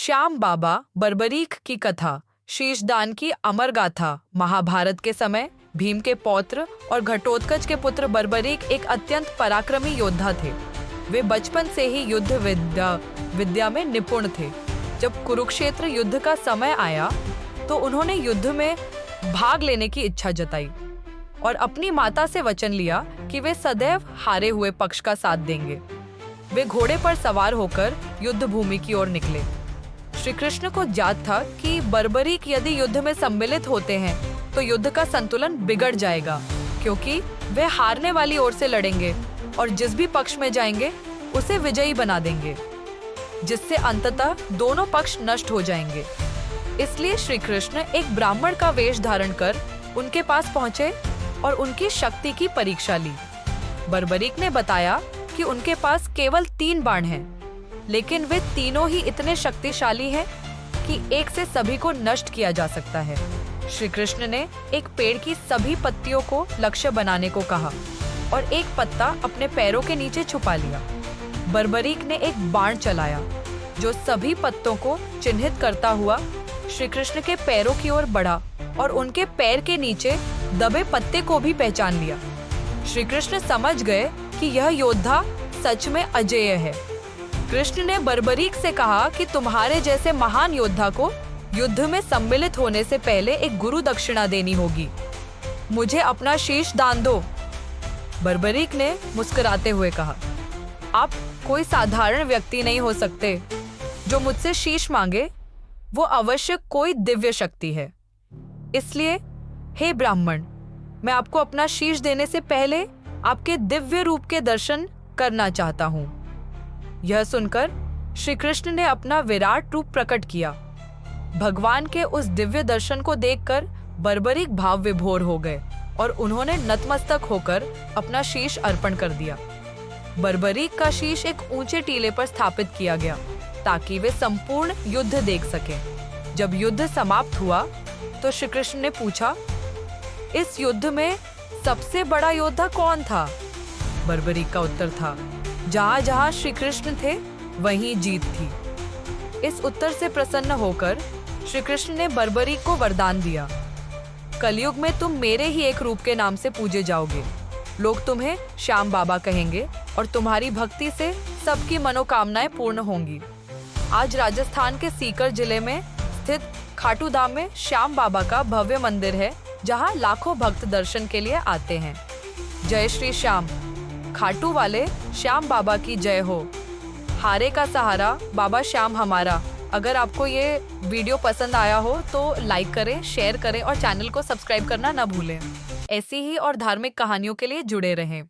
श्याम बाबा बर्बरीक की कथा, शीशदान की अमर गाथा। महाभारत के समय भीम के पौत्र और घटोत्कच के पुत्र बर्बरीक एक अत्यंत पराक्रमी योद्धा थे। वे बचपन से ही युद्ध विद्या में निपुण थे। जब कुरुक्षेत्र युद्ध का समय आया तो उन्होंने युद्ध में भाग लेने की इच्छा जताई और अपनी माता से वचन लिया कि वे सदैव हारे हुए पक्ष का साथ देंगे। वे घोड़े पर सवार होकर युद्ध भूमि की ओर निकले। श्री कृष्ण को ज्ञात था कि बर्बरीक यदि युद्ध में सम्मिलित होते हैं तो युद्ध का संतुलन बिगड़ जाएगा, क्योंकि वे हारने वाली ओर से लड़ेंगे और जिस भी पक्ष में जाएंगे उसे विजयी बना देंगे, जिससे अंततः दोनों पक्ष नष्ट हो जाएंगे। इसलिए श्री कृष्ण एक ब्राह्मण का वेश धारण कर उनके पास पहुंचे और उनकी शक्ति की परीक्षा ली। बर्बरीक ने बताया कि उनके पास केवल 3 बाण हैं, लेकिन वे तीनों ही इतने शक्तिशाली हैं कि एक से सभी को नष्ट किया जा सकता है। श्री कृष्ण ने एक पेड़ की सभी पत्तियों को लक्ष्य बनाने को कहा और एक पत्ता अपने पैरों के नीचे छुपा लिया। बर्बरीक ने एक बाण चलाया जो सभी पत्तों को चिन्हित करता हुआ श्री कृष्ण के पैरों की ओर बढ़ा और उनके पैर के नीचे दबे पत्ते को भी पहचान लिया। श्री कृष्ण समझ गए कि यह योद्धा सच में अजेय है। कृष्ण ने बर्बरीक से कहा कि तुम्हारे जैसे महान योद्धा को युद्ध में सम्मिलित होने से पहले एक गुरु दक्षिणा देनी होगी। मुझे अपना शीश दान दो। बर्बरीक ने मुस्कुराते हुए कहा, आप कोई साधारण व्यक्ति नहीं हो सकते। जो मुझसे शीश मांगे वो अवश्य कोई दिव्य शक्ति है। इसलिए हे ब्राह्मण, मैं आपको अपना शीश देने से पहले आपके दिव्य रूप के दर्शन करना चाहता हूँ। यह सुनकर श्री कृष्ण ने अपना विराट रूप प्रकट किया। भगवान के उस दिव्य दर्शन को देखकर बर्बरीक भाव विभोर हो गए और उन्होंने नतमस्तक होकर अपना शीश अर्पण कर दिया। बर्बरीक का शीश एक ऊंचे टीले पर स्थापित किया गया ताकि वे संपूर्ण युद्ध देख सकें। जब युद्ध समाप्त हुआ तो श्री कृष्ण ने पूछा, इस युद्ध में सबसे बड़ा योद्धा कौन था? बर्बरीक का उत्तर था, जहाँ जहाँ श्री कृष्ण थे वहीं जीत थी। इस उत्तर से प्रसन्न होकर श्री कृष्ण ने बर्बरीक को वरदान दिया, कलयुग में तुम मेरे ही एक रूप के नाम से पूजे जाओगे। लोग तुम्हें श्याम बाबा कहेंगे और तुम्हारी भक्ति से सबकी मनोकामनाएं पूर्ण होंगी। आज राजस्थान के सीकर जिले में स्थित खाटू धाम में श्याम बाबा का भव्य मंदिर है, जहां लाखों भक्त दर्शन के लिए आते हैं। जय श्री श्याम। खाटू वाले श्याम बाबा की जय हो। हारे का सहारा बाबा श्याम हमारा। अगर आपको ये वीडियो पसंद आया हो तो लाइक करें, शेयर करें और चैनल को सब्सक्राइब करना न भूलें। ऐसी ही और धार्मिक कहानियों के लिए जुड़े रहें।